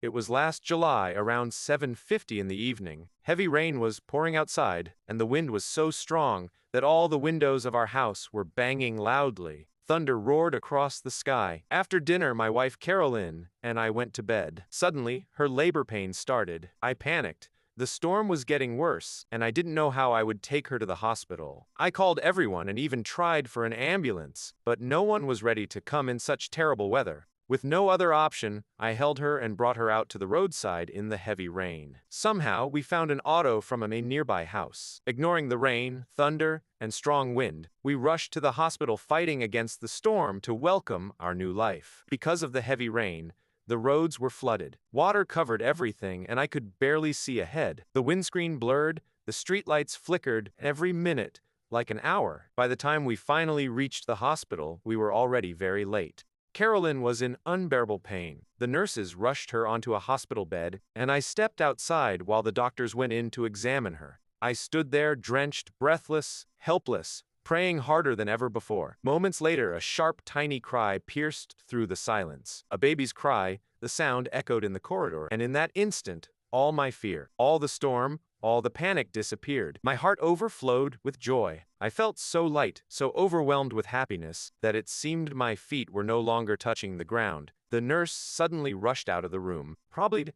It was last July around 7:50 in the evening. Heavy rain was pouring outside, and the wind was so strong that all the windows of our house were banging loudly. Thunder roared across the sky. After dinner, my wife Kerolin and I went to bed. Suddenly, her labor pains started. I panicked. The storm was getting worse, and I didn't know how I would take her to the hospital. I called everyone and even tried for an ambulance, but no one was ready to come in such terrible weather. With no other option, I held her and brought her out to the roadside in the heavy rain. Somehow, we found an auto from a nearby house. Ignoring the rain, thunder, and strong wind, we rushed to the hospital fighting against the storm to welcome our new life. Because of the heavy rain, the roads were flooded. Water covered everything, and I could barely see ahead. The windscreen blurred, the streetlights flickered every minute, like an hour. By the time we finally reached the hospital, we were already very late. Kerolin was in unbearable pain. The nurses rushed her onto a hospital bed, and I stepped outside while the doctors went in to examine her. I stood there drenched, breathless, helpless, praying harder than ever before. Moments later, a sharp, tiny cry pierced through the silence. A baby's cry, the sound echoed in the corridor, and in that instant, all my fear, all the storm, all the panic disappeared. My heart overflowed with joy. I felt so light, so overwhelmed with happiness, that it seemed my feet were no longer touching the ground. The nurse suddenly rushed out of the room, probably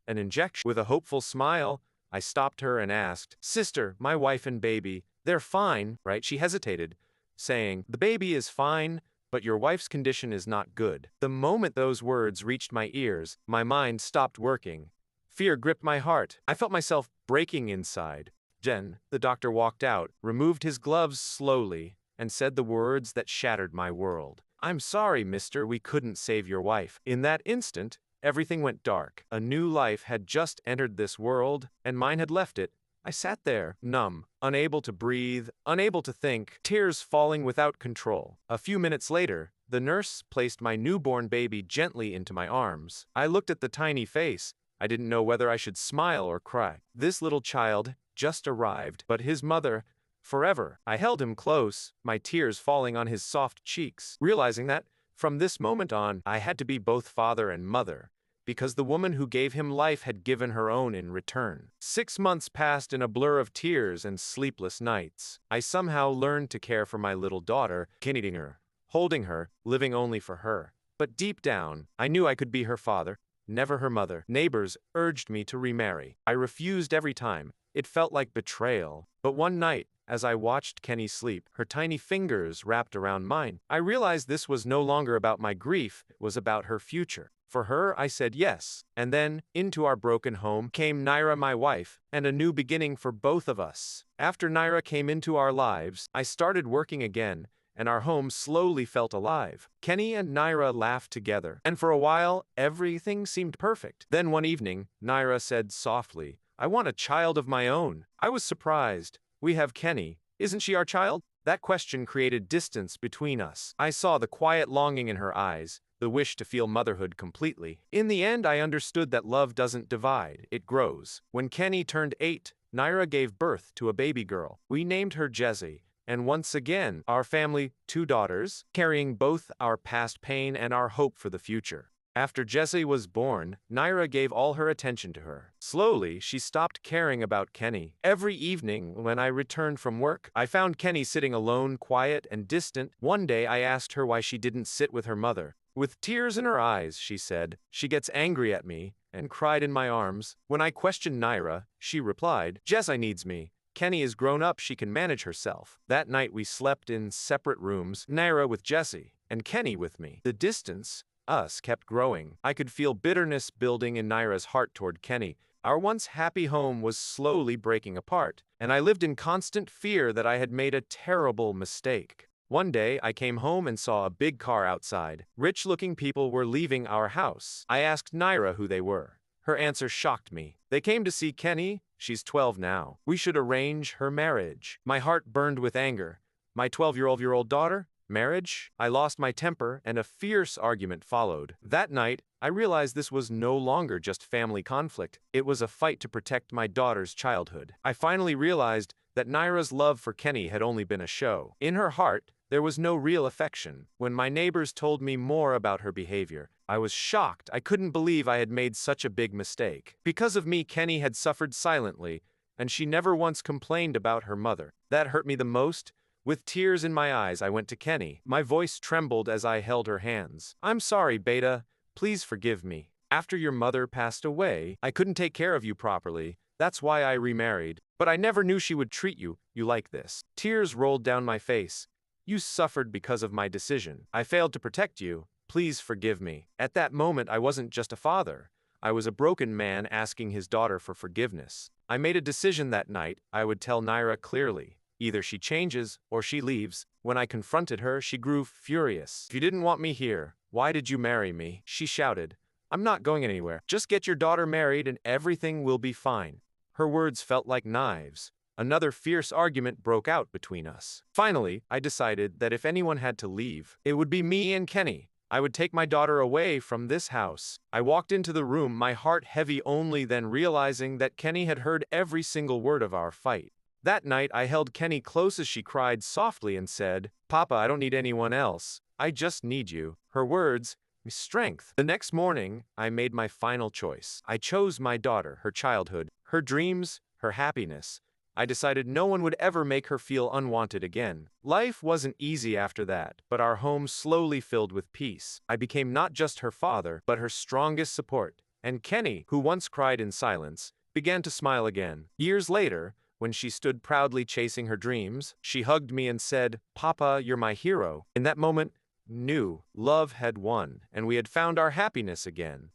an injection. With a hopeful smile, I stopped her and asked, "Sister, my wife and baby, they're fine, right?" She hesitated, saying, "The baby is fine, but your wife's condition is not good." The moment those words reached my ears, my mind stopped working. Fear gripped my heart. I felt myself breaking inside. Then, the doctor walked out, removed his gloves slowly, and said the words that shattered my world. "I'm sorry, mister, we couldn't save your wife." In that instant, everything went dark. A new life had just entered this world, and mine had left it. I sat there, numb, unable to breathe, unable to think, tears falling without control. A few minutes later, the nurse placed my newborn baby gently into my arms. I looked at the tiny face. I didn't know whether I should smile or cry. This little child just arrived, but his mother, forever. I held him close, my tears falling on his soft cheeks, realizing that, from this moment on, I had to be both father and mother, because the woman who gave him life had given her own in return. 6 months passed in a blur of tears and sleepless nights. I somehow learned to care for my little daughter, kneading her, holding her, living only for her. But deep down, I knew I could be her father, never her mother. Neighbors urged me to remarry. I refused every time. It felt like betrayal. But one night, as I watched Kenny sleep, her tiny fingers wrapped around mine, I realized this was no longer about my grief, it was about her future. For her, I said yes. And then, into our broken home, came Naira, my wife, and a new beginning for both of us. After Naira came into our lives, I started working again, and our home slowly felt alive. Kenny and Naira laughed together, and for a while, everything seemed perfect. Then one evening, Naira said softly, "I want a child of my own." I was surprised. "We have Kenny. Isn't she our child?" That question created distance between us. I saw the quiet longing in her eyes, the wish to feel motherhood completely. In the end, I understood that love doesn't divide, it grows. When Kenny turned 8, Naira gave birth to a baby girl. We named her Jessie. And once again, our family, 2 daughters, carrying both our past pain and our hope for the future. After Jessie was born, Naira gave all her attention to her. Slowly, she stopped caring about Kenny. Every evening, when I returned from work, I found Kenny sitting alone, quiet and distant. One day, I asked her why she didn't sit with her mother. With tears in her eyes, she said, "She gets angry at me," and cried in my arms. When I questioned Naira, she replied, "Jessie needs me. Kenny is grown up, she can manage herself." That night we slept in separate rooms, Naira with Jessie, and Kenny with me. The distance, us, kept growing. I could feel bitterness building in Naira's heart toward Kenny. Our once happy home was slowly breaking apart, and I lived in constant fear that I had made a terrible mistake. One day, I came home and saw a big car outside. Rich-looking people were leaving our house. I asked Naira who they were. Her answer shocked me. "They came to see Kenny. She's 12 now. We should arrange her marriage." My heart burned with anger. My 12-year-old daughter? Marriage? I lost my temper, and a fierce argument followed. That night, I realized this was no longer just family conflict. It was a fight to protect my daughter's childhood. I finally realized that Naira's love for Kenny had only been a show. In her heart, There was no real affection. When my neighbors told me more about her behavior, I was shocked. I couldn't believe I had made such a big mistake. Because of me, Kenny had suffered silently, and she never once complained about her mother. That hurt me the most. With tears in my eyes, I went to Kenny. My voice trembled as I held her hands. "I'm sorry, Beta. Please forgive me. After your mother passed away, I couldn't take care of you properly. That's why I remarried. But I never knew she would treat you like this." Tears rolled down my face. "You suffered because of my decision. I failed to protect you. Please forgive me." At that moment, I wasn't just a father. I was a broken man asking his daughter for forgiveness. I made a decision that night. I would tell Naira clearly. Either she changes or she leaves. When I confronted her, she grew furious. "If you didn't want me here, why did you marry me?" she shouted. "I'm not going anywhere. Just get your daughter married and everything will be fine." Her words felt like knives. Another fierce argument broke out between us. Finally, I decided that if anyone had to leave, it would be me and Kenny. I would take my daughter away from this house. I walked into the room, my heart heavy, only then realizing that Kenny had heard every single word of our fight. That night, I held Kenny close as she cried softly and said, "Papa, I don't need anyone else. I just need you." Her words, strength. The next morning, I made my final choice. I chose my daughter, her childhood, her dreams, her happiness. I decided no one would ever make her feel unwanted again. Life wasn't easy after that, but our home slowly filled with peace. I became not just her father, but her strongest support. And Kenny, who once cried in silence, began to smile again. Years later, when she stood proudly chasing her dreams, she hugged me and said, "Papa, you're my hero." In that moment, knew love had won, and we had found our happiness again.